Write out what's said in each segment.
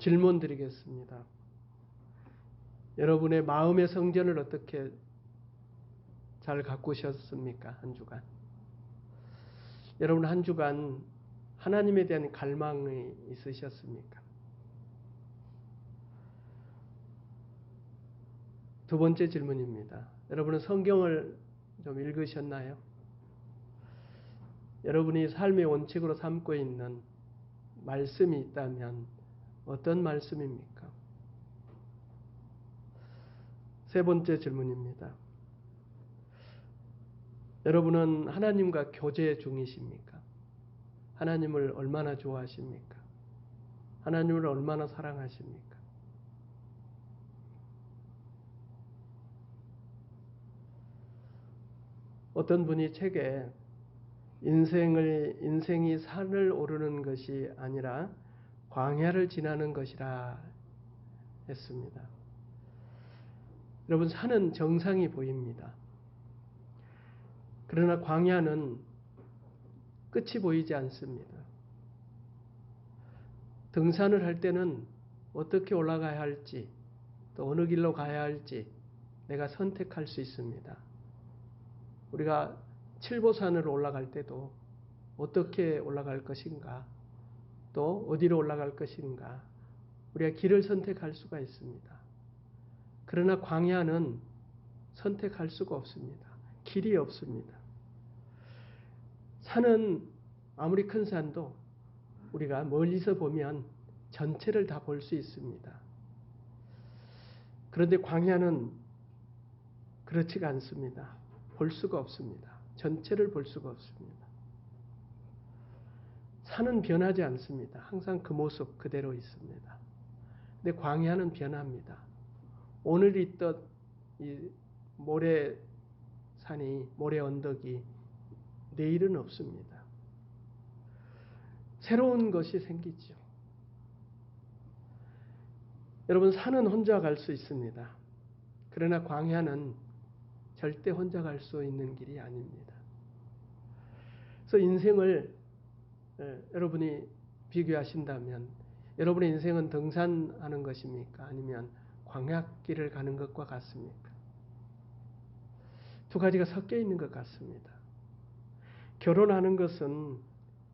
질문 드리겠습니다. 여러분의 마음의 성전을 어떻게 잘 가꾸셨습니까? 한 주간. 여러분 한 주간 하나님에 대한 갈망이 있으셨습니까? 두 번째 질문입니다. 여러분은 성경을 좀 읽으셨나요? 여러분이 삶의 원칙으로 삼고 있는 말씀이 있다면 어떤 말씀입니까? 세 번째 질문입니다. 여러분은 하나님과 교제 중이십니까? 하나님을 얼마나 좋아하십니까? 하나님을 얼마나 사랑하십니까? 어떤 분이 책에 인생이 산을 오르는 것이 아니라 광야를 지나는 것이라 했습니다. 여러분, 산은 정상이 보입니다. 그러나 광야는 끝이 보이지 않습니다. 등산을 할 때는 어떻게 올라가야 할지, 또 어느 길로 가야 할지 내가 선택할 수 있습니다. 우리가 칠보산으로 올라갈 때도 어떻게 올라갈 것인가, 또 어디로 올라갈 것인가, 우리가 길을 선택할 수가 있습니다. 그러나 광야는 선택할 수가 없습니다. 길이 없습니다. 산은 아무리 큰 산도 우리가 멀리서 보면 전체를 다 볼 수 있습니다. 그런데 광야는 그렇지가 않습니다. 볼 수가 없습니다. 전체를 볼 수가 없습니다. 산은 변하지 않습니다. 항상 그 모습 그대로 있습니다. 근데 광야는 변합니다. 오늘 있던 이 모래산이, 모래 언덕이 내일은 없습니다. 새로운 것이 생기죠. 여러분, 산은 혼자 갈 수 있습니다. 그러나 광야는 절대 혼자 갈 수 있는 길이 아닙니다. 그래서 인생을 여러분이 비교하신다면 여러분의 인생은 등산하는 것입니까? 아니면 광야길을 가는 것과 같습니까? 두 가지가 섞여 있는 것 같습니다. 결혼하는 것은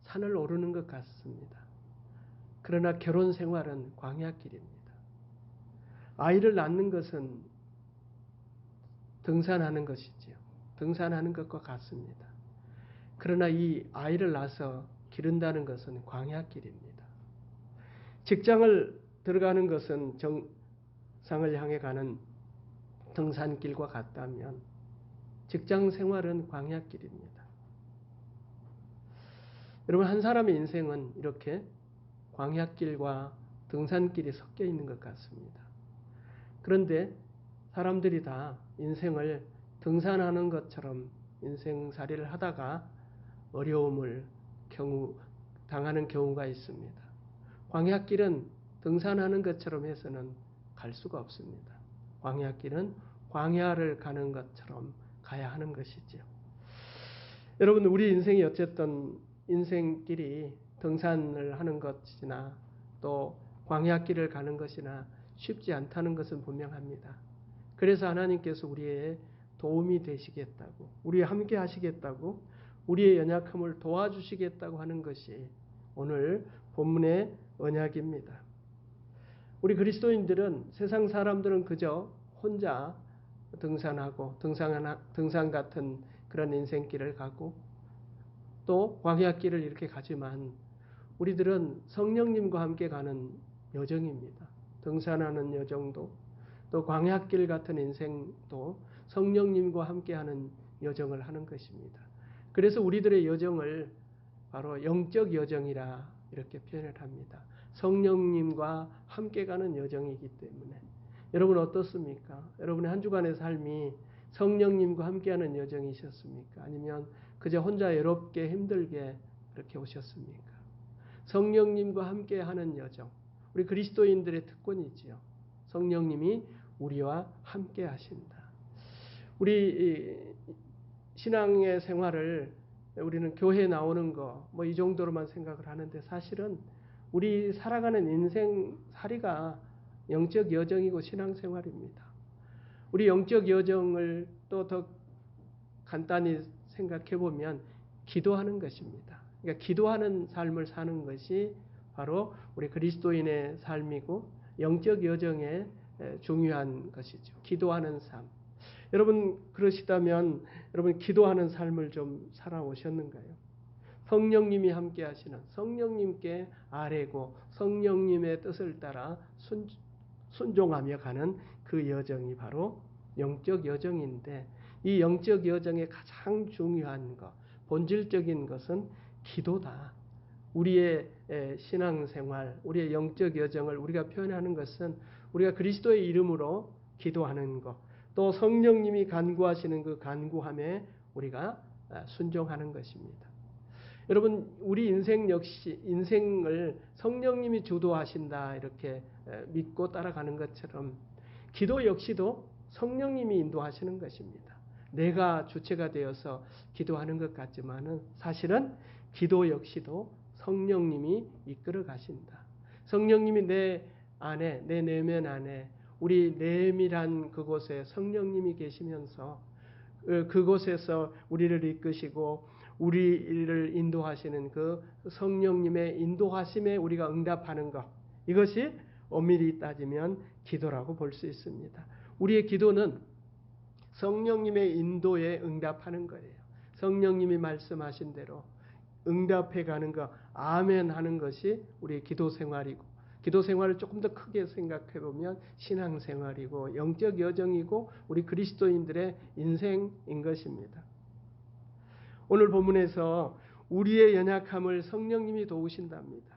산을 오르는 것 같습니다. 그러나 결혼 생활은 광야길입니다. 아이를 낳는 것은 등산하는 것이지요. 등산하는 것과 같습니다. 그러나 이 아이를 낳아서 기른다는 것은 광야길입니다. 직장을 들어가는 것은 정상을 향해 가는 등산길과 같다면 직장 생활은 광야길입니다. 여러분, 한 사람의 인생은 이렇게 광야길과 등산길이 섞여 있는 것 같습니다. 그런데 사람들이 다 인생을 등산하는 것처럼 인생살이를 하다가 어려움을 당하는 경우가 있습니다. 광야길은 등산하는 것처럼 해서는 갈 수가 없습니다. 광야길은 광야를 가는 것처럼 가야 하는 것이죠. 여러분, 우리 인생이 어쨌든 인생길이 등산을 하는 것이나 또 광야길을 가는 것이나 쉽지 않다는 것은 분명합니다. 그래서 하나님께서 우리의 도움이 되시겠다고, 우리와 함께 하시겠다고, 우리의 연약함을 도와주시겠다고 하는 것이 오늘 본문의 언약입니다. 우리 그리스도인들은, 세상 사람들은 그저 혼자 등산하고 등산 같은 그런 인생길을 가고 또 광야길을 이렇게 가지만 우리들은 성령님과 함께 가는 여정입니다. 등산하는 여정도 또 광야길 같은 인생도 성령님과 함께하는 여정을 하는 것입니다. 그래서 우리들의 여정을 바로 영적 여정이라 이렇게 표현을 합니다. 성령님과 함께 가는 여정이기 때문에. 여러분 어떻습니까? 여러분의 한 주간의 삶이 성령님과 함께하는 여정이셨습니까? 아니면 그저 혼자 외롭게 힘들게 그렇게 오셨습니까? 성령님과 함께하는 여정, 우리 그리스도인들의 특권이지요. 성령님이 우리와 함께 하신다. 우리 신앙의 생활을 우리는 교회에 나오는 거 이 정도로만 생각을 하는데 사실은 우리 살아가는 인생살이가 영적 여정이고 신앙생활입니다. 우리 영적 여정을 또 더 간단히 생각해 보면 기도하는 것입니다. 그러니까 기도하는 삶을 사는 것이 바로 우리 그리스도인의 삶이고 영적 여정의 중요한 것이죠. 기도하는 삶. 여러분 그러시다면 여러분 기도하는 삶을 좀 살아오셨는가요? 성령님이 함께 하시는 성령님께 아뢰고 성령님의 뜻을 따라 순종하며 가는 그 여정이 바로 영적 여정인데 이 영적 여정의 가장 중요한 것, 본질적인 것은 기도다. 우리의 신앙생활, 우리의 영적 여정을 우리가 표현하는 것은 우리가 그리스도의 이름으로 기도하는 것, 또 성령님이 간구하시는 그 간구함에 우리가 순종하는 것입니다. 여러분 우리 인생 역시 인생을 성령님이 주도하신다 이렇게 믿고 따라가는 것처럼 기도 역시도 성령님이 인도하시는 것입니다. 내가 주체가 되어서 기도하는 것 같지만은 사실은 기도 역시도 성령님이 이끌어 가신다. 성령님이 내 안에, 내 내면 안에 우리 내밀한 그곳에 성령님이 계시면서 그곳에서 우리를 이끄시고 우리를 인도하시는 그 성령님의 인도하심에 우리가 응답하는 것, 이것이 엄밀히 따지면 기도라고 볼 수 있습니다. 우리의 기도는 성령님의 인도에 응답하는 거예요. 성령님이 말씀하신 대로 응답해 가는 것, 아멘 하는 것이 우리의 기도 생활이고, 기도 생활을 조금 더 크게 생각해 보면 신앙생활이고 영적 여정이고 우리 그리스도인들의 인생인 것입니다. 오늘 본문에서 우리의 연약함을 성령님이 도우신답니다.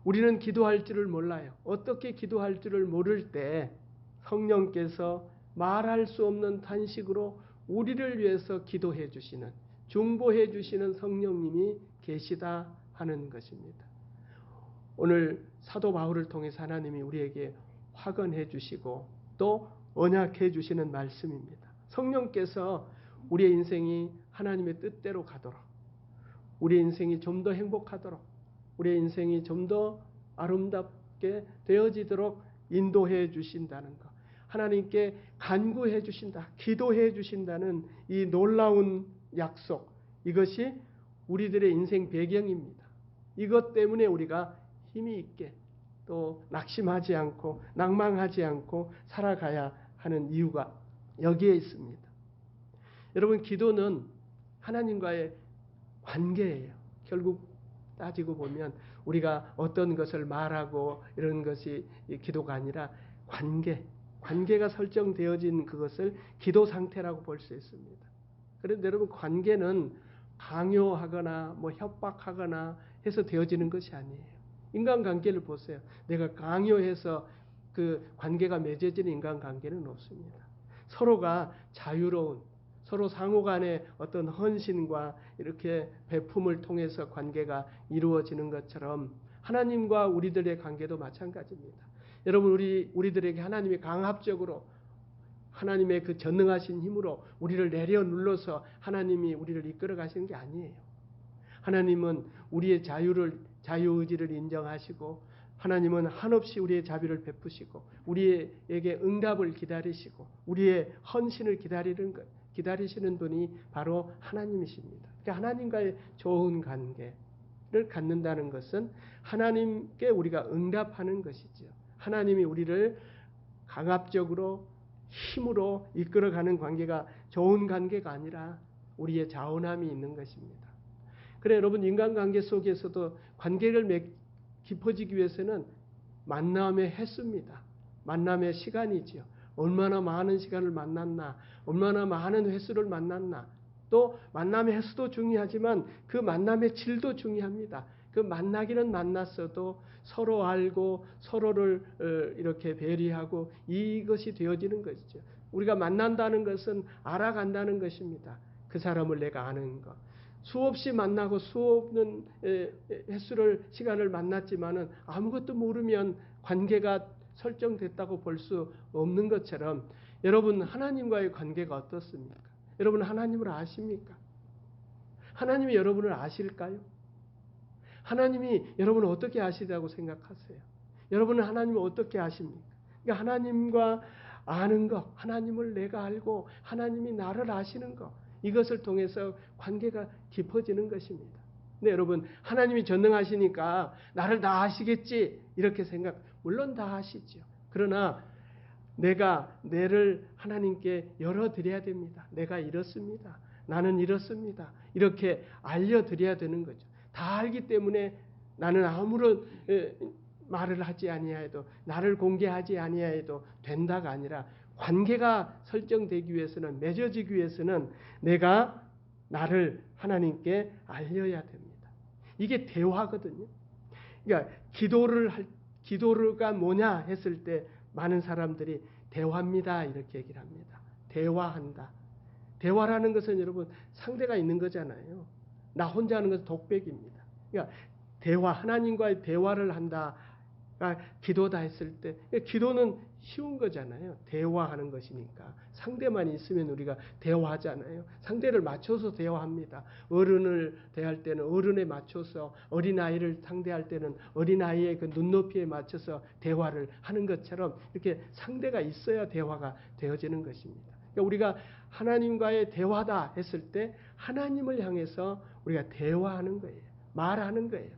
우리는 기도할 줄을 몰라요. 어떻게 기도할 줄을 모를 때 성령께서 말할 수 없는 탄식으로 우리를 위해서 기도해 주시는, 중보해 주시는 성령님이 계시다 하는 것입니다. 오늘 사도 바울을 통해서 하나님이 우리에게 확언해 주시고 또 언약해 주시는 말씀입니다. 성령께서 우리의 인생이 하나님의 뜻대로 가도록, 우리의 인생이 좀 더 행복하도록, 우리의 인생이 좀 더 아름답게 되어지도록 인도해 주신다는 것, 하나님께 간구해 주신다, 기도해 주신다는 이 놀라운 약속, 이것이 우리들의 인생 배경입니다. 이것 때문에 우리가 힘이 있게 또 낙심하지 않고 낭망하지 않고 살아가야 하는 이유가 여기에 있습니다. 여러분 기도는 하나님과의 관계예요. 결국 따지고 보면 우리가 어떤 것을 말하고 이런 것이 기도가 아니라 관계가 설정되어진 그것을 기도 상태라고 볼 수 있습니다. 그런데 여러분 관계는 강요하거나 협박하거나 해서 되어지는 것이 아니에요. 인간관계를 보세요. 내가 강요해서 그 관계가 맺어지는 인간관계는 없습니다. 서로가 자유로운, 서로 상호간의 어떤 헌신과 이렇게 베품을 통해서 관계가 이루어지는 것처럼 하나님과 우리들의 관계도 마찬가지입니다. 여러분 우리들에게 하나님이 강압적으로 하나님의 그 전능하신 힘으로 우리를 내려 눌러서 하나님이 우리를 이끌어 가시는 게 아니에요. 하나님은 우리의 자유의지를 인정하시고 하나님은 한없이 우리의 자비를 베푸시고 우리에게 응답을 기다리시고 우리의 헌신을 기다리시는 분이 바로 하나님이십니다. 그러니까 하나님과의 좋은 관계를 갖는다는 것은 하나님께 우리가 응답하는 것이죠. 하나님이 우리를 강압적으로 힘으로 이끌어가는 관계가 좋은 관계가 아니라 우리의 자원함이 있는 것입니다. 그래 여러분 인간관계 속에서도 관계를 깊어지기 위해서는 만남의 횟수입니다. 만남의 시간이지요. 얼마나 많은 시간을 만났나, 얼마나 많은 횟수를 만났나, 또 만남의 횟수도 중요하지만 그 만남의 질도 중요합니다. 그 만나기는 만났어도 서로 알고 서로를 이렇게 배려하고 이것이 되어지는 것이죠. 우리가 만난다는 것은 알아간다는 것입니다. 그 사람을 내가 아는 것. 수없이 만나고 수없는 시간을 만났지만은 아무것도 모르면 관계가 설정됐다고 볼 수 없는 것처럼 여러분 하나님과의 관계가 어떻습니까? 여러분 하나님을 아십니까? 하나님이 여러분을 아실까요? 하나님이 여러분을 어떻게 아시다고 생각하세요? 여러분은 하나님을 어떻게 아십니까? 그러니까 하나님과 아는 것, 하나님을 내가 알고 하나님이 나를 아시는 것, 이것을 통해서 관계가 깊어지는 것입니다. 근데 여러분, 하나님이 전능하시니까 나를 다 아시겠지 이렇게 생각, 물론 다 아시죠. 그러나 내가 내를 하나님께 열어드려야 됩니다. 내가 이렇습니다. 나는 이렇습니다. 이렇게 알려드려야 되는 거죠. 다 알기 때문에 나는 아무런 말을 하지 아니하여도, 나를 공개하지 아니하여도 된다가 아니라, 관계가 설정되기 위해서는, 맺어지기 위해서는 내가 나를 하나님께 알려야 됩니다. 이게 대화거든요. 그러니까 기도가 뭐냐 했을 때 많은 사람들이 대화입니다 이렇게 얘기를 합니다. 대화한다. 대화라는 것은 여러분 상대가 있는 거잖아요. 나 혼자 하는 것은 독백입니다. 그러니까 대화, 하나님과의 대화를 한다. 기도다 했을 때, 기도는 쉬운 거잖아요. 대화하는 것이니까. 상대만 있으면 우리가 대화하잖아요. 상대를 맞춰서 대화합니다. 어른을 대할 때는 어른에 맞춰서, 어린아이를 상대할 때는 어린아이의 그 눈높이에 맞춰서 대화를 하는 것처럼 이렇게 상대가 있어야 대화가 되어지는 것입니다. 그러니까 우리가 하나님과의 대화다 했을 때 하나님을 향해서 우리가 대화하는 거예요. 말하는 거예요.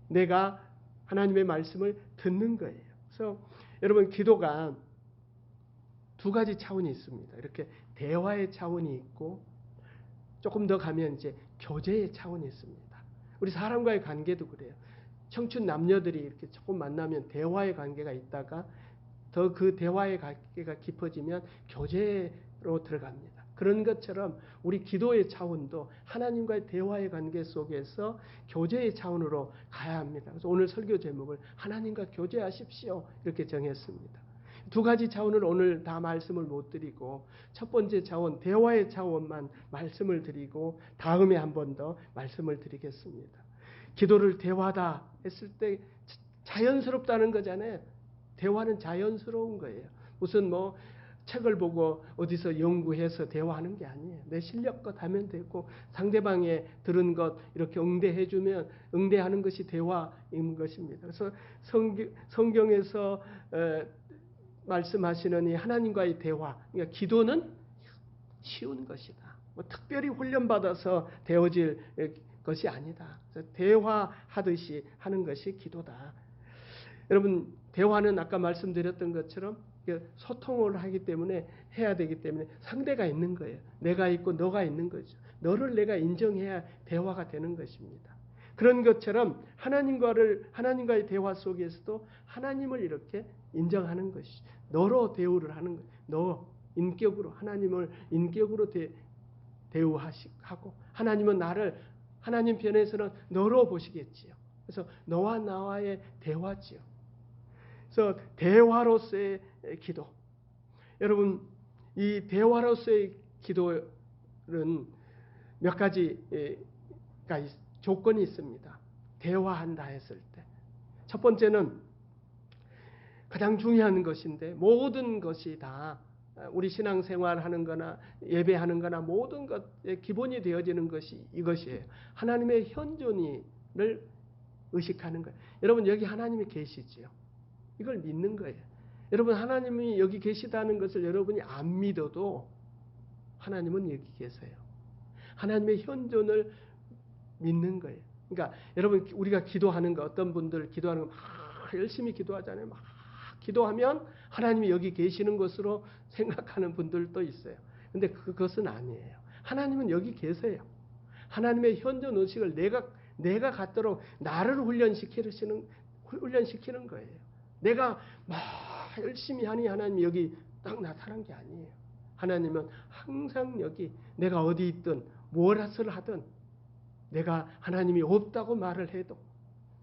내가 하나님의 말씀을 듣는 거예요. 그래서 여러분, 기도가 두 가지 차원이 있습니다. 이렇게 대화의 차원이 있고, 조금 더 가면 이제 교제의 차원이 있습니다. 우리 사람과의 관계도 그래요. 청춘 남녀들이 이렇게 조금 만나면 대화의 관계가 있다가 더 그 대화의 관계가 깊어지면 교제로 들어갑니다. 그런 것처럼 우리 기도의 차원도 하나님과의 대화의 관계 속에서 교제의 차원으로 가야 합니다. 그래서 오늘 설교 제목을 하나님과 교제하십시오 이렇게 정했습니다. 두 가지 차원을 오늘 다 말씀을 못 드리고, 첫 번째 차원, 대화의 차원만 말씀을 드리고 다음에 한 번 더 말씀을 드리겠습니다. 기도를 대화다 했을 때 자연스럽다는 거잖아요. 대화는 자연스러운 거예요. 무슨 뭐 책을 보고 어디서 연구해서 대화하는 게 아니에요. 내 실력껏 하면 되고, 상대방의 들은 것 이렇게 응대해주면 응대하는 것이 대화인 것입니다. 그래서 성경에서 말씀하시는 이 하나님과의 대화, 그러니까 기도는 쉬운 것이다. 뭐 특별히 훈련받아서 되어질 것이 아니다. 그래서 대화하듯이 하는 것이 기도다. 여러분, 대화는 아까 말씀드렸던 것처럼 소통을 하기 때문에, 해야 되기 때문에 상대가 있는 거예요. 내가 있고 너가 있는 거죠. 너를 내가 인정해야 대화가 되는 것입니다. 그런 것처럼 하나님과의 대화 속에서도 하나님을 이렇게 인정하는 것이, 너로 대우를 하는 거예요. 너 인격으로, 하나님을 인격으로 대우하고, 하나님은 나를, 하나님 편에서는 너로 보시겠지요. 그래서 너와 나와의 대화지요. 그래서 대화로서의 기도. 여러분, 이 대화로서의 기도는 몇 가지가 조건이 있습니다. 대화한다 했을 때. 첫 번째는 가장 중요한 것인데, 모든 것이 다 우리 신앙생활 하는 거나 예배하는 거나 모든 것의 기본이 되어지는 것이 이것이에요. 하나님의 현존을 의식하는 거예요. 여러분, 여기 하나님이 계시지요. 이걸 믿는 거예요. 여러분, 하나님이 여기 계시다는 것을 여러분이 안 믿어도 하나님은 여기 계세요. 하나님의 현존을 믿는 거예요. 그러니까 여러분, 우리가 기도하는 거, 어떤 분들 기도하는 거 막 열심히 기도하잖아요. 막 기도하면 하나님이 여기 계시는 것으로 생각하는 분들도 있어요. 근데 그것은 아니에요. 하나님은 여기 계세요. 하나님의 현존 의식을 내가 갖도록 나를 훈련시키는 거예요. 내가 막 열심히 하니 하나님이 여기 딱 나타난 게 아니에요. 하나님은 항상 여기, 내가 어디 있든 무엇을 하든, 내가 하나님이 없다고 말을 해도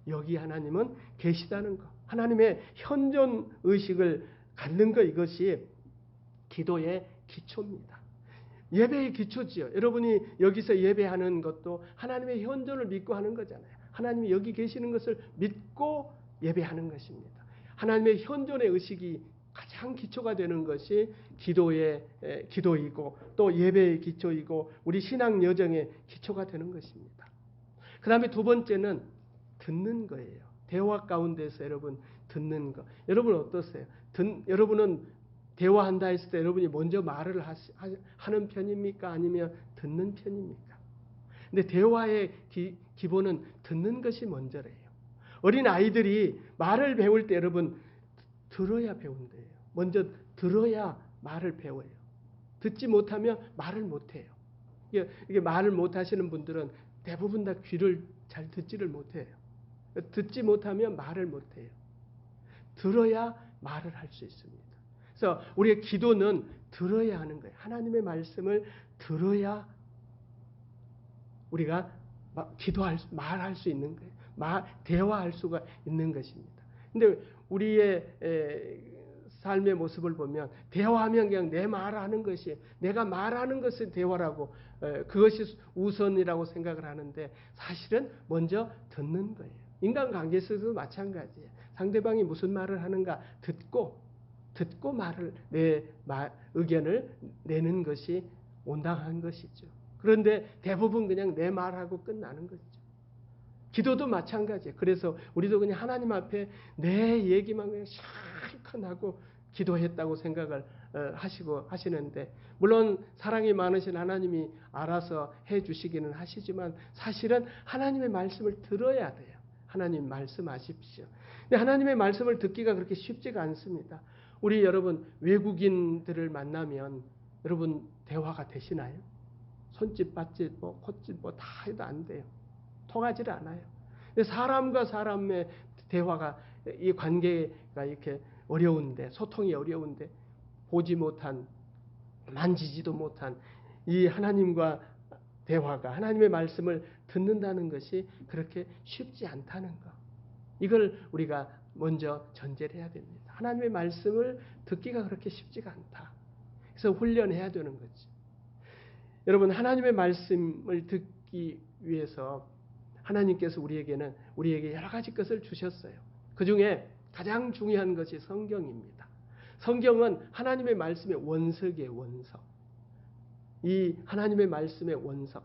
여기 하나님은 계시다는 것, 하나님의 현존 의식을 갖는 것, 이것이 기도의 기초입니다. 예배의 기초지요. 여러분이 여기서 예배하는 것도 하나님의 현존을 믿고 하는 거잖아요. 하나님이 여기 계시는 것을 믿고 예배하는 것입니다. 하나님의 현존의 의식이 가장 기초가 되는 것이 기도이고, 또 예배의 기초이고, 우리 신앙 여정의 기초가 되는 것입니다. 그 다음에 두 번째는 듣는 거예요. 대화 가운데서 여러분 듣는 거. 여러분 어떠세요? 여러분은 대화한다 했을 때 여러분이 먼저 말을 하는 편입니까? 아니면 듣는 편입니까? 근데 대화의 기본은 듣는 것이 먼저래요. 어린 아이들이 말을 배울 때 여러분 들어야 배운대요. 먼저 들어야 말을 배워요. 듣지 못하면 말을 못해요. 이게 말을 못하시는 분들은 대부분 다 귀를 잘 듣지를 못해요. 듣지 못하면 말을 못해요. 들어야 말을 할 수 있습니다. 그래서 우리의 기도는 들어야 하는 거예요. 하나님의 말씀을 들어야 우리가 말할 수 있는 거예요. 대화할 수가 있는 것입니다. 근데 우리의 삶의 모습을 보면 대화하면 그냥 내 말하는 것이 내가 말하는 것이 대화라고 그것이 우선이라고 생각을 하는데 사실은 먼저 듣는 거예요. 인간관계에서도 마찬가지예요. 상대방이 무슨 말을 하는가 듣고 말을 의견을 내는 것이 온당한 것이죠. 그런데 대부분 그냥 내 말하고 끝나는 것이죠. 기도도 마찬가지예요. 그래서 우리도 그냥 하나님 앞에 내 얘기만 그냥 실컷 하고 기도했다고 생각을 하시는데 물론 사랑이 많으신 하나님이 알아서 해주시기는 하시지만 사실은 하나님의 말씀을 들어야 돼요. 하나님 말씀하십시오. 근데 하나님의 말씀을 듣기가 그렇게 쉽지가 않습니다. 우리 여러분 외국인들을 만나면 여러분 대화가 되시나요? 손짓, 받짓, 콧짓 다 해도 안 돼요. 통하지를 않아요. 사람과 사람의 대화가 이 관계가 이렇게 어려운데 소통이 어려운데 보지 못한 만지지도 못한 이 하나님과 대화가 하나님의 말씀을 듣는다는 것이 그렇게 쉽지 않다는 것. 이걸 우리가 먼저 전제를 해야 됩니다. 하나님의 말씀을 듣기가 그렇게 쉽지가 않다. 그래서 훈련해야 되는 거죠. 여러분 하나님의 말씀을 듣기 위해서 하나님께서 우리에게 여러 가지 것을 주셨어요. 그 중에 가장 중요한 것이 성경입니다. 성경은 하나님의 말씀의 원석이에요. 원석. 이 하나님의 말씀의 원석.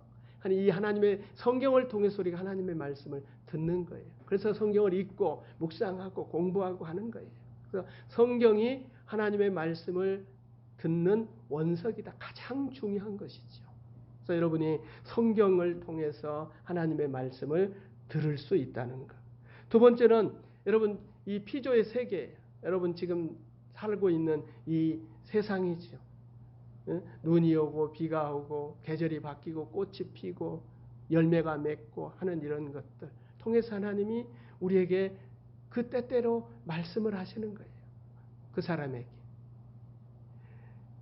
이 하나님의 성경을 통해서 우리가 하나님의 말씀을 듣는 거예요. 그래서 성경을 읽고 묵상하고 공부하고 하는 거예요. 그래서 성경이 하나님의 말씀을 듣는 원석이다. 가장 중요한 것이죠. 그래서 여러분이 성경을 통해서 하나님의 말씀을 들을 수 있다는 것. 두 번째는 여러분 이 피조의 세계, 여러분 지금 살고 있는 이 세상이죠. 눈이 오고 비가 오고 계절이 바뀌고 꽃이 피고 열매가 맺고 하는 이런 것들 통해서 하나님이 우리에게 그 때때로 말씀을 하시는 거예요. 그 사람에게.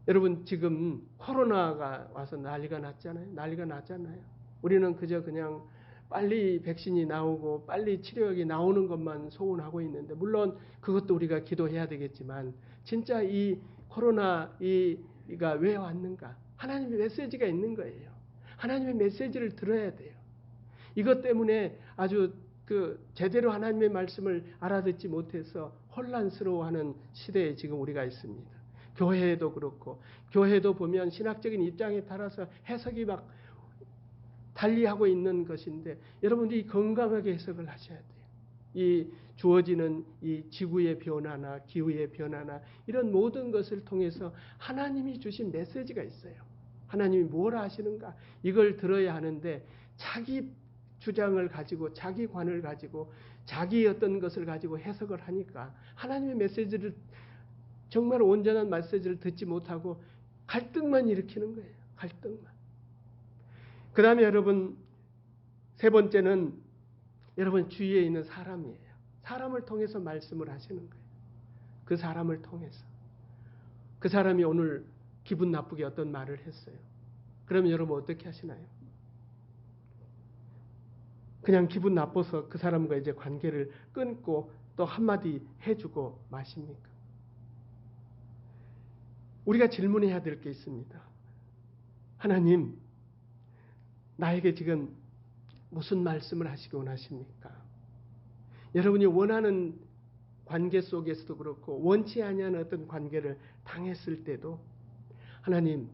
여러분 지금 코로나가 와서 난리가 났잖아요. 우리는 그저 그냥 빨리 백신이 나오고 빨리 치료약이 나오는 것만 소원하고 있는데 물론 그것도 우리가 기도해야 되겠지만 진짜 이 코로나가 왜 왔는가? 하나님의 메시지가 있는 거예요. 하나님의 메시지를 들어야 돼요. 이것 때문에 아주 제대로 하나님의 말씀을 알아듣지 못해서 혼란스러워하는 시대에 지금 우리가 있습니다. 교회에도 그렇고 교회도 보면 신학적인 입장에 따라서 해석이 막 달리하고 있는 것인데 여러분들이 건강하게 해석을 하셔야 돼요. 이 주어지는 이 지구의 변화나 기후의 변화나 이런 모든 것을 통해서 하나님이 주신 메시지가 있어요. 하나님이 뭘 하시는가 이걸 들어야 하는데 자기 주장을 가지고 자기 관을 가지고 자기 어떤 것을 가지고 해석을 하니까 하나님의 메시지를 정말 온전한 메시지를 듣지 못하고 갈등만 일으키는 거예요. 갈등만. 그 다음에 여러분 세 번째는 여러분 주위에 있는 사람이에요. 사람을 통해서 말씀을 하시는 거예요. 그 사람을 통해서. 그 사람이 오늘 기분 나쁘게 어떤 말을 했어요. 그러면 여러분 어떻게 하시나요? 그냥 기분 나빠서 그 사람과 이제 관계를 끊고 또 한마디 해주고 마십니까? 우리가 질문해야 될 게 있습니다. 하나님, 나에게 지금 무슨 말씀을 하시기 원하십니까? 여러분이 원하는 관계 속에서도 그렇고 원치 아니한 어떤 관계를 당했을 때도 하나님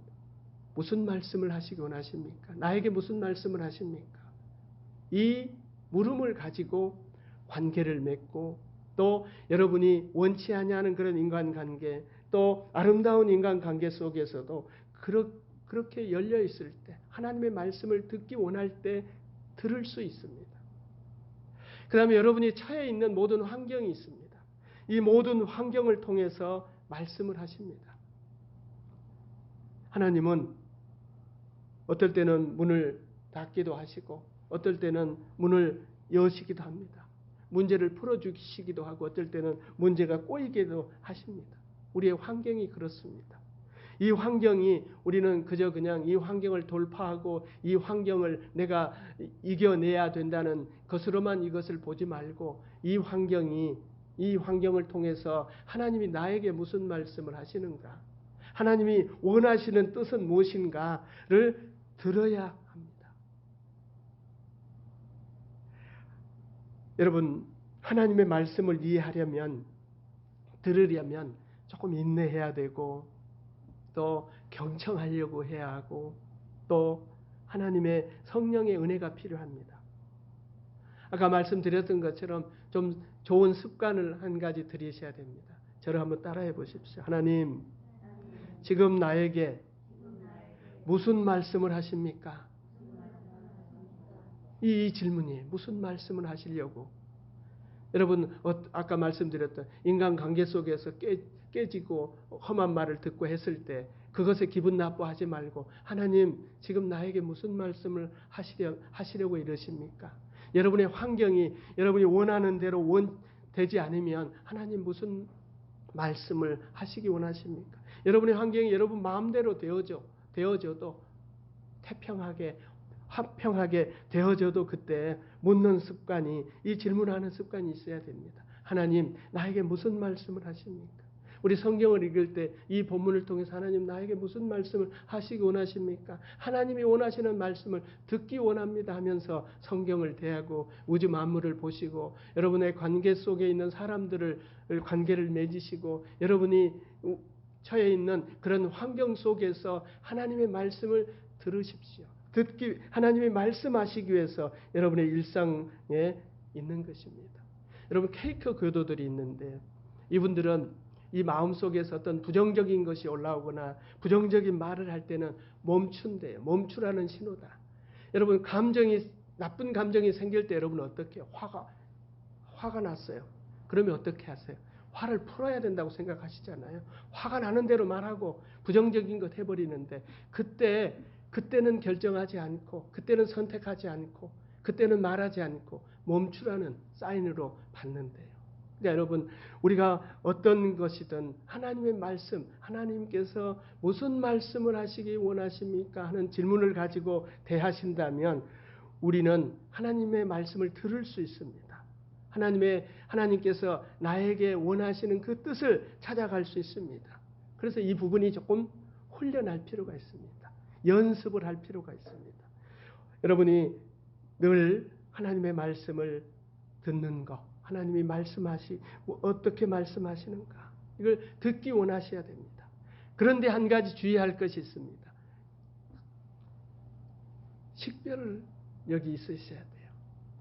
무슨 말씀을 하시기 원하십니까? 나에게 무슨 말씀을 하십니까? 이 물음을 가지고 관계를 맺고 또 여러분이 원치 아니하는 그런 인간관계 또 아름다운 인간관계 속에서도 그렇게 열려 있을 때 하나님의 말씀을 듣기 원할 때 들을 수 있습니다. 그 다음에 여러분이 처해 있는 모든 환경이 있습니다. 이 모든 환경을 통해서 말씀을 하십니다. 하나님은 어떨 때는 문을 닫기도 하시고 어떨 때는 문을 여시기도 합니다. 문제를 풀어주시기도 하고 어떨 때는 문제가 꼬이기도 하십니다. 우리의 환경이 그렇습니다. 이 환경이 우리는 그저 그냥 이 환경을 돌파하고 이 환경을 내가 이겨내야 된다는 것으로만 이것을 보지 말고 이 환경을 통해서 하나님이 나에게 무슨 말씀을 하시는가, 하나님이 원하시는 뜻은 무엇인가를 들어야 합니다. 여러분, 하나님의 말씀을 이해하려면, 들으려면 조금 인내해야 되고 또 경청하려고 해야 하고 또 하나님의 성령의 은혜가 필요합니다. 아까 말씀드렸던 것처럼 좀 좋은 습관을 한 가지 들이셔야 됩니다. 저를 한번 따라해 보십시오. 하나님, 지금 나에게 무슨 말씀을 하십니까? 이 질문이 무슨 말씀을 하시려고? 여러분, 아까 말씀드렸던 인간관계 속에서 깨지고 험한 말을 듣고 했을 때 그것에 기분 나빠하지 말고 하나님, 지금 나에게 무슨 말씀을 하시려고 이러십니까? 여러분의 환경이 여러분이 원하는 대로 되지 않으면 하나님 무슨 말씀을 하시기 원하십니까? 여러분의 환경이 여러분 마음대로 되어져도 태평하게 화평하게 되어져도 그때 묻는 습관이, 이 질문하는 습관이 있어야 됩니다. 하나님, 나에게 무슨 말씀을 하십니까? 우리 성경을 읽을 때 이 본문을 통해서 하나님, 나에게 무슨 말씀을 하시기 원하십니까? 하나님이 원하시는 말씀을 듣기 원합니다 하면서 성경을 대하고 우주 만물을 보시고 여러분의 관계 속에 있는 사람들을 관계를 맺으시고 여러분이 처해 있는 그런 환경 속에서 하나님의 말씀을 들으십시오. 하나님이 말씀하시기 위해서 여러분의 일상에 있는 것입니다. 여러분, 케이크 교도들이 있는데 이분들은 이 마음속에서 어떤 부정적인 것이 올라오거나 부정적인 말을 할 때는 멈춘대요. 멈추라는 신호다. 여러분, 나쁜 감정이 생길 때 여러분 어떻게 해요? 화가 났어요. 그러면 어떻게 하세요? 화를 풀어야 된다고 생각하시잖아요. 화가 나는 대로 말하고 부정적인 것 해버리는데 그때는 결정하지 않고 그때는 선택하지 않고 그때는 말하지 않고 멈추라는 사인으로 받는데요. 그러니까 여러분, 우리가 어떤 것이든 하나님의 말씀, 하나님께서 무슨 말씀을 하시기 원하십니까? 하는 질문을 가지고 대하신다면 우리는 하나님의 말씀을 들을 수 있습니다. 하나님께서 나에게 원하시는 그 뜻을 찾아갈 수 있습니다. 그래서 이 부분이 조금 훈련할 필요가 있습니다. 연습을 할 필요가 있습니다. 여러분이 늘 하나님의 말씀을 듣는 것, 하나님이 어떻게 말씀하시는가, 이걸 듣기 원하셔야 됩니다. 그런데 한 가지 주의할 것이 있습니다. 식별을 여기 있으셔야 돼요.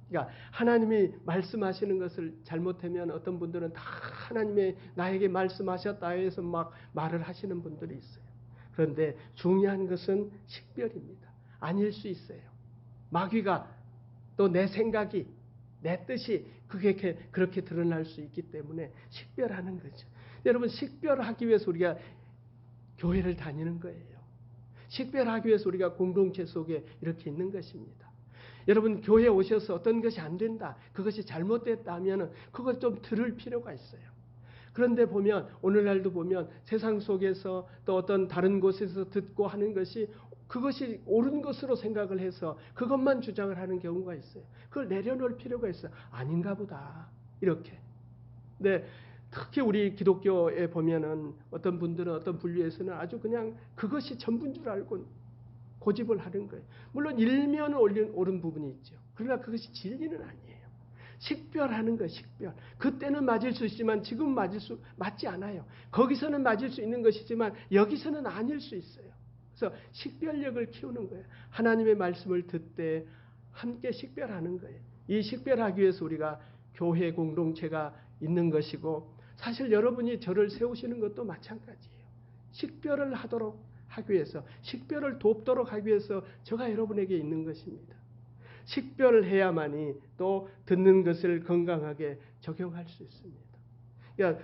그러니까 하나님이 말씀하시는 것을 잘못하면 어떤 분들은 다 하나님의 나에게 말씀하셨다 해서 막 말을 하시는 분들이 있어요. 그런데 중요한 것은 식별입니다. 아닐 수 있어요. 마귀가 또 내 생각이, 내 뜻이 그렇게 드러날 수 있기 때문에 식별하는 거죠. 여러분, 식별하기 위해서 우리가 교회를 다니는 거예요. 식별하기 위해서 우리가 공동체 속에 이렇게 있는 것입니다. 여러분, 교회에 오셔서 어떤 것이 안 된다, 그것이 잘못됐다 하면 그걸 좀 들을 필요가 있어요. 그런데 오늘날도 보면 세상 속에서 또 어떤 다른 곳에서 듣고 하는 것이 그것이 옳은 것으로 생각을 해서 그것만 주장을 하는 경우가 있어요. 그걸 내려놓을 필요가 있어요. 아닌가 보다, 이렇게. 근데 특히 우리 기독교에 보면은 어떤 분들은 어떤 분류에서는 아주 그냥 그것이 전부인 줄 알고 고집을 하는 거예요. 물론 일면은 옳은 부분이 있죠. 그러나 그것이 진리는 아니에요. 식별하는 거예요. 식별. 그때는 맞을 수 있지만 지금 맞지 않아요. 거기서는 맞을 수 있는 것이지만 여기서는 아닐 수 있어요. 그래서 식별력을 키우는 거예요. 하나님의 말씀을 듣되 함께 식별하는 거예요. 이 식별하기 위해서 우리가 교회 공동체가 있는 것이고 사실 여러분이 저를 세우시는 것도 마찬가지예요. 식별을 하기 위해서, 식별을 돕도록 하기 위해서 저가 여러분에게 있는 것입니다. 식별을 해야만이 또 듣는 것을 건강하게 적용할 수 있습니다. 그러니까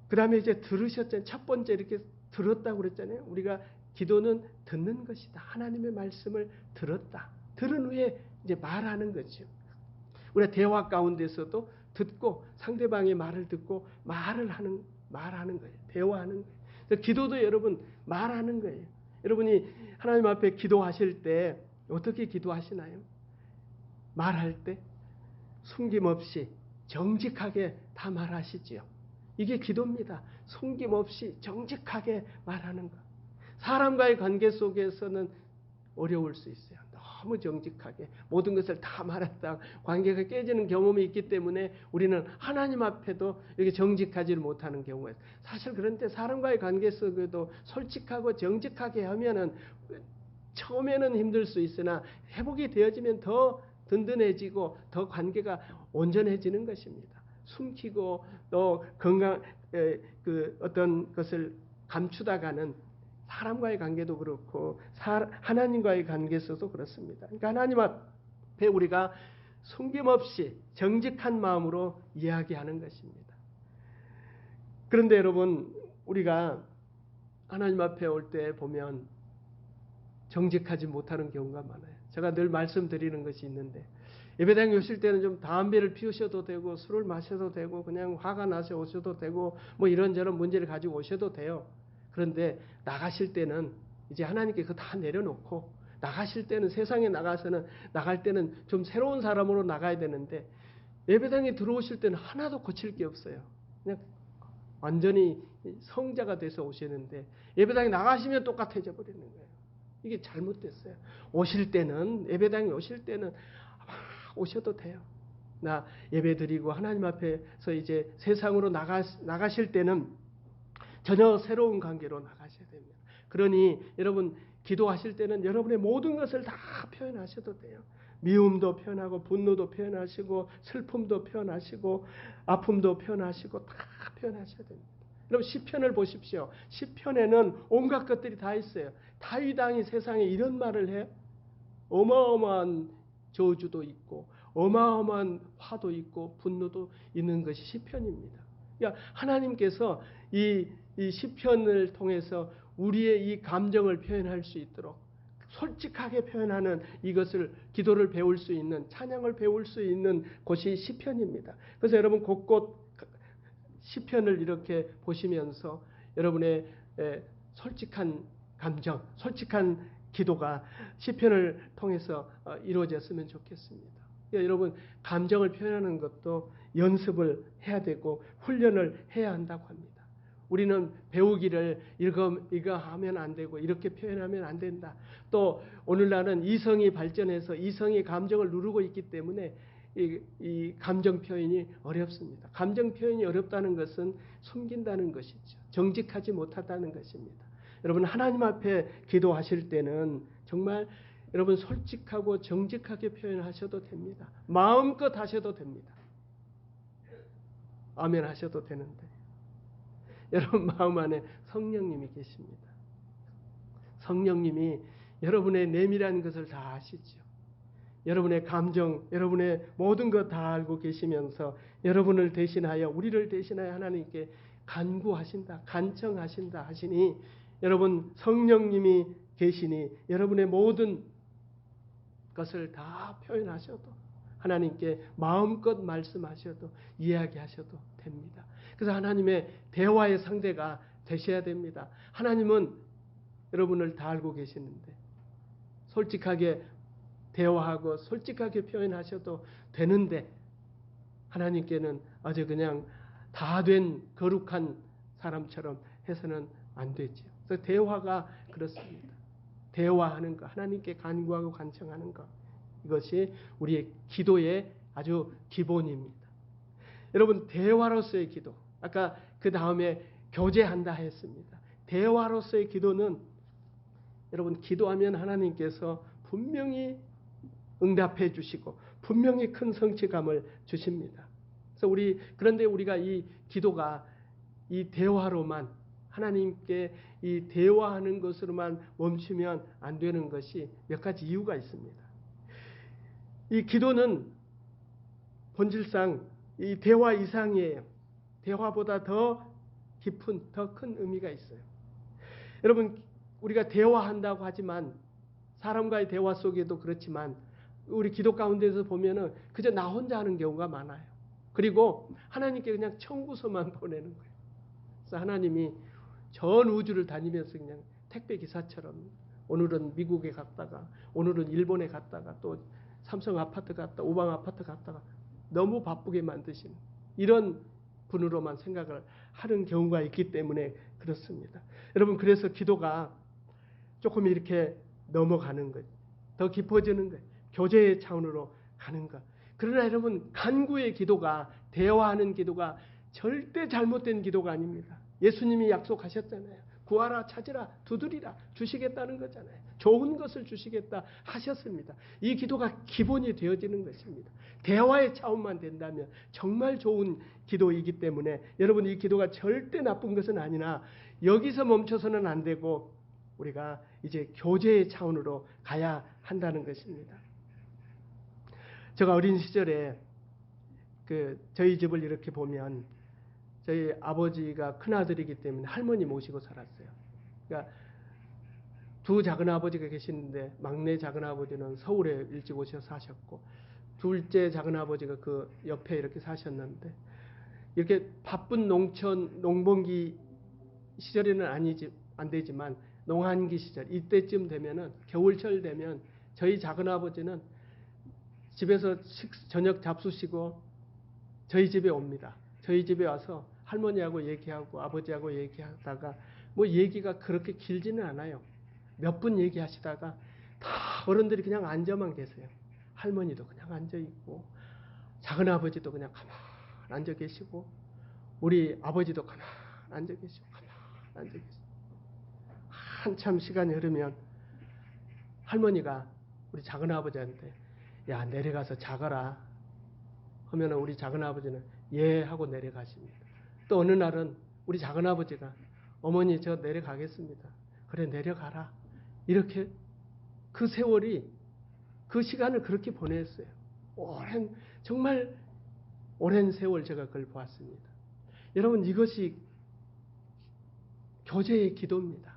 그 다음에 이제 들으셨잖아요. 첫 번째 이렇게 들었다고 그랬잖아요. 우리가 기도는 듣는 것이다. 하나님의 말씀을 들었다. 들은 후에 이제 말하는 거죠. 우리가 대화 가운데서도 듣고 상대방의 말을 듣고 말하는 거예요. 대화하는 거예요. 그래서 기도도 여러분 말하는 거예요. 여러분이 하나님 앞에 기도하실 때 어떻게 기도하시나요? 말할 때 숨김없이 정직하게 다 말하시지요. 이게 기도입니다. 숨김없이 정직하게 말하는 것. 사람과의 관계 속에서는 어려울 수 있어요. 너무 정직하게 모든 것을 다 말했다 관계가 깨지는 경험이 있기 때문에 우리는 하나님 앞에도 이렇게 정직하지를 못하는 경우가 있어요. 사실 그런데 사람과의 관계 속에도 솔직하고 정직하게 하면은 처음에는 힘들 수 있으나 회복이 되어지면 더 든든해지고 더 관계가 온전해지는 것입니다. 숨기고 또 어떤 것을 감추다가는 사람과의 관계도 그렇고 하나님과의 관계에서도 그렇습니다. 그러니까 하나님 앞에 우리가 숨김없이 정직한 마음으로 이야기하는 것입니다. 그런데 여러분 우리가 하나님 앞에 올 때 보면 정직하지 못하는 경우가 많아요. 제가 늘 말씀드리는 것이 있는데 예배당에 오실 때는 좀 담배를 피우셔도 되고 술을 마셔도 되고 그냥 화가 나서 오셔도 되고 뭐 이런저런 문제를 가지고 오셔도 돼요. 그런데 나가실 때는 이제 하나님께 그거 다 내려놓고 나가실 때는 세상에 나갈 때는 좀 새로운 사람으로 나가야 되는데 예배당에 들어오실 때는 하나도 고칠 게 없어요. 그냥 완전히 성자가 돼서 오시는데 예배당에 나가시면 똑같아져 버리는 거예요. 이게 잘못됐어요. 오실 때는 예배당에 오실 때는 오셔도 돼요. 나 예배 드리고 하나님 앞에서 이제 세상으로 나가실 때는 전혀 새로운 관계로 나가셔야 됩니다. 그러니 여러분 기도하실 때는 여러분의 모든 것을 다 표현하셔도 돼요. 미움도 표현하고 분노도 표현하시고 슬픔도 표현하시고 아픔도 표현하시고 다 표현하셔야 됩니다. 여러분 시편을 보십시오. 시편에는 온갖 것들이 다 있어요. 다윗 왕이 세상에 이런 말을 해. 어마어마한 저주도 있고 어마어마한 화도 있고 분노도 있는 것이 시편입니다. 그러니까 하나님께서 이 시편을 통해서 우리의 이 감정을 표현할 수 있도록 솔직하게 표현하는 이것을 기도를 배울 수 있는 찬양을 배울 수 있는 곳이 시편입니다. 그래서 여러분 곳곳 시편을 이렇게 보시면서 여러분의 솔직한 감정, 솔직한 기도가 시편을 통해서 이루어졌으면 좋겠습니다. 그러니까 여러분 감정을 표현하는 것도 연습을 해야 되고 훈련을 해야 한다고 합니다. 우리는 배우기를 이거 하면 안 되고 이렇게 표현하면 안 된다. 또 오늘날은 이성이 발전해서 이성이 감정을 누르고 있기 때문에 이 감정 표현이 어렵습니다. 감정 표현이 어렵다는 것은 숨긴다는 것이죠. 정직하지 못하다는 것입니다. 여러분 하나님 앞에 기도하실 때는 정말 여러분 솔직하고 정직하게 표현하셔도 됩니다. 마음껏 하셔도 됩니다. 아멘 하셔도 되는데 여러분 마음 안에 성령님이 계십니다. 성령님이 여러분의 내밀한 것을 다 아시죠. 여러분의 감정, 여러분의 모든 것 다 알고 계시면서 여러분을 대신하여 우리를 대신하여 하나님께 간구하신다, 간청하신다 하시니 여러분 성령님이 계시니 여러분의 모든 것을 다 표현하셔도 하나님께 마음껏 말씀하셔도 이야기하셔도 됩니다. 그래서 하나님의 대화의 상대가 되셔야 됩니다. 하나님은 여러분을 다 알고 계시는데 솔직하게 대화하고 솔직하게 표현하셔도 되는데 하나님께는 아주 그냥 다 된 거룩한 사람처럼 해서는 안 되죠. 그래서 대화가 그렇습니다. 대화하는 것, 하나님께 간구하고 간청하는 것, 이것이 우리의 기도의 아주 기본입니다. 여러분 대화로서의 기도, 아까 그 다음에 교제한다 했습니다. 대화로서의 기도는 여러분 기도하면 하나님께서 분명히 응답해 주시고 분명히 큰 성취감을 주십니다. 그래서 그런데 우리가 이 기도가 이 대화로만 하나님께 이 대화하는 것으로만 멈추면 안 되는 것이 몇 가지 이유가 있습니다. 이 기도는 본질상 이 대화 이상이에요. 대화보다 더 깊은, 더 큰 의미가 있어요. 여러분, 우리가 대화한다고 하지만 사람과의 대화 속에도 그렇지만 우리 기도 가운데서 보면은 그저 나 혼자 하는 경우가 많아요. 그리고 하나님께 그냥 청구서만 보내는 거예요. 그래서 하나님이 전 우주를 다니면서 그냥 택배 기사처럼 오늘은 미국에 갔다가 오늘은 일본에 갔다가 또 삼성 아파트 갔다 오방 아파트 갔다가 너무 바쁘게 만드시는 이런 분으로만 생각을 하는 경우가 있기 때문에 그렇습니다. 여러분, 그래서 기도가 조금 이렇게 넘어가는 것, 더 깊어지는 것, 교제의 차원으로 가는 것. 그러나 여러분, 간구의 기도가, 대화하는 기도가 절대 잘못된 기도가 아닙니다. 예수님이 약속하셨잖아요. 구하라, 찾으라, 두드리라 주시겠다는 거잖아요. 좋은 것을 주시겠다 하셨습니다. 이 기도가 기본이 되어지는 것입니다. 대화의 차원만 된다면 정말 좋은 기도이기 때문에 여러분, 이 기도가 절대 나쁜 것은 아니나 여기서 멈춰서는 안 되고 우리가 이제 교제의 차원으로 가야 한다는 것입니다. 제가 어린 시절에 저희 집을 이렇게 보면 저희 아버지가 큰아들이기 때문에 할머니 모시고 살았어요. 그러니까 두 작은아버지가 계시는데 막내 작은아버지는 서울에 일찍 오셔서 사셨고 둘째 작은아버지가 그 옆에 이렇게 사셨는데 이렇게 바쁜 농번기 시절에는 안 되지만 농한기 시절 이때쯤 되면은 겨울철 되면 저희 작은아버지는 집에서 저녁 잡수시고 저희 집에 옵니다. 저희 집에 와서 할머니하고 얘기하고 아버지하고 얘기하다가 뭐 얘기가 그렇게 길지는 않아요. 몇 분 얘기하시다가 다 어른들이 그냥 앉아만 계세요. 할머니도 그냥 앉아있고 작은아버지도 그냥 가만 앉아 계시고 우리 아버지도 가만 앉아 계시고 가만 앉아 계시고 한참 시간이 흐르면 할머니가 우리 작은아버지한테 야, 내려가서 자거라 하면 우리 작은아버지는 예 하고 내려가십니다. 또 어느 날은 우리 작은아버지가 어머니 저 내려가겠습니다. 그래 내려가라. 이렇게 그 세월이 그 시간을 그렇게 보냈어요. 정말 오랜 세월 제가 그걸 보았습니다. 여러분, 이것이 교제의 기도입니다.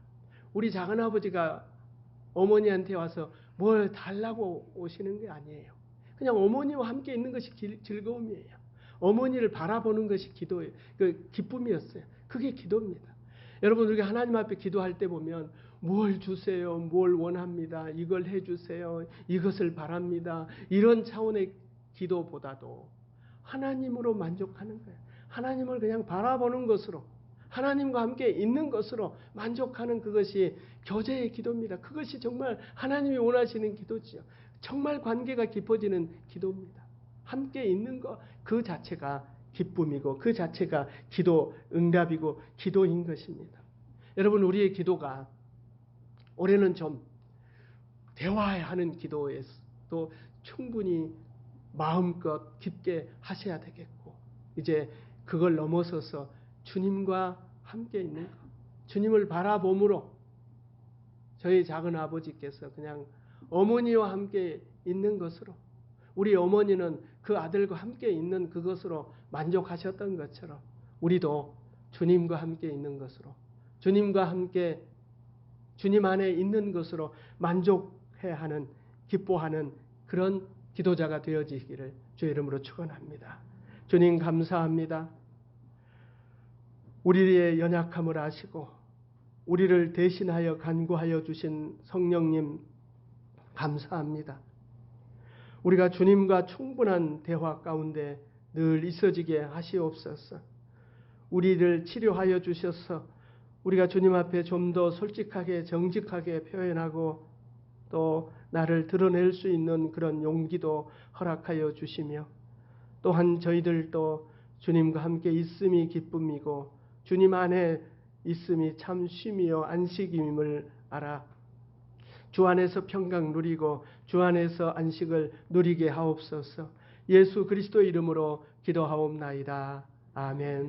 우리 작은아버지가 어머니한테 와서 뭘 달라고 오시는 게 아니에요. 그냥 어머니와 함께 있는 것이 즐거움이에요. 어머니를 바라보는 것이 기도예요. 그 기쁨이었어요. 그게 기도입니다. 여러분, 우리가 하나님 앞에 기도할 때 보면 뭘 주세요, 뭘 원합니다, 이걸 해주세요, 이것을 바랍니다. 이런 차원의 기도보다도 하나님으로 만족하는 거예요. 하나님을 그냥 바라보는 것으로 하나님과 함께 있는 것으로 만족하는 그것이 교제의 기도입니다. 그것이 정말 하나님이 원하시는 기도지요. 정말 관계가 깊어지는 기도입니다. 함께 있는 것 그 자체가 기쁨이고 그 자체가 기도 응답이고 기도인 것입니다. 여러분, 우리의 기도가 올해는 좀 대화하는 기도에서도 충분히 마음껏 깊게 하셔야 되겠고 이제 그걸 넘어서서 주님과 함께 있는 것, 주님을 바라봄으로 저희 작은 아버지께서 그냥 어머니와 함께 있는 것으로 우리 어머니는 그 아들과 함께 있는 그것으로 만족하셨던 것처럼 우리도 주님과 함께 있는 것으로 주님과 함께 주님 안에 있는 것으로 만족해야 하는 기뻐하는 그런 기도자가 되어지기를 주의 이름으로 축원합니다. 주님 감사합니다. 우리의 연약함을 아시고 우리를 대신하여 간구하여 주신 성령님 감사합니다. 우리가 주님과 충분한 대화 가운데 늘 있어지게 하시옵소서. 우리를 치료하여 주셔서 우리가 주님 앞에 좀 더 솔직하게 정직하게 표현하고 또 나를 드러낼 수 있는 그런 용기도 허락하여 주시며 또한 저희들도 주님과 함께 있음이 기쁨이고 주님 안에 있음이 참 쉼이요 안식임을 알아 주 안에서 평강 누리고 주 안에서 안식을 누리게 하옵소서. 예수 그리스도의 이름으로 기도하옵나이다. 아멘.